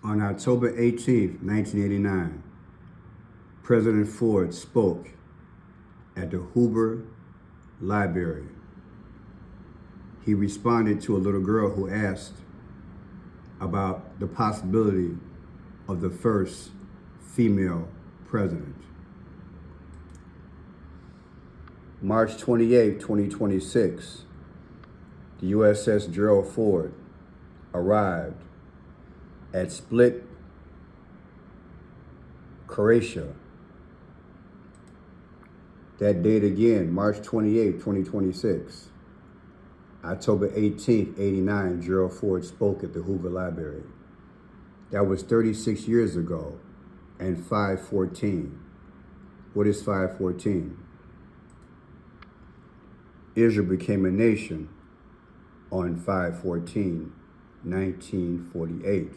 On October 18th, 1989, President Ford spoke at the Hoover Library. He responded to a little girl who asked about the possibility of the first female president. March 28, 2026, the USS Gerald Ford arrived at Split, Croatia. That date again, March 28, 2026. October 18th, 89, Gerald Ford spoke at the Hoover Library. That was 36 years ago, and 514. What is 514? Israel became a nation on 5/14, 1948.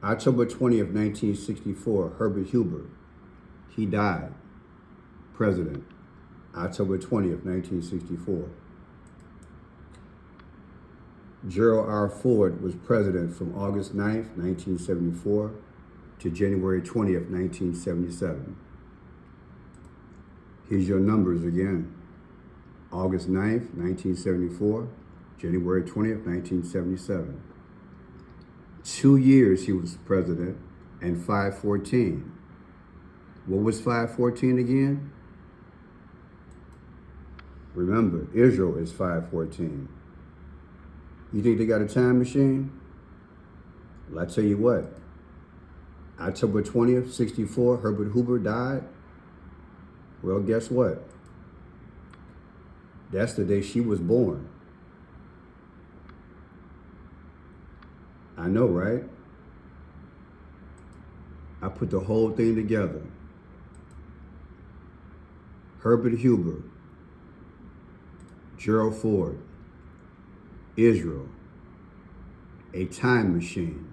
October 20th, 1964, Herbert Hoover, he died, president, October 20th, 1964. Gerald R. Ford was president from August 9th, 1974 to January 20th, 1977. Here's your numbers again. August 9th, 1974, January 20th, 1977. 2 years he was president, and 5/14. What was 5/14 again? Remember, Israel is 5/14. You think they got a time machine? Well, I tell you what. October 20th, 64, Herbert Hoover died. Well, guess what? That's the day she was born. I know, right? I put the whole thing together. Herbert Hoover, Gerald Ford, Israel, a time machine.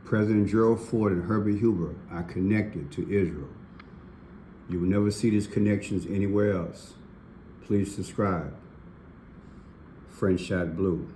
President Gerald Ford and Herbert Hoover are connected to Israel. You will never see these connections anywhere else. Please subscribe. French Shot Blue.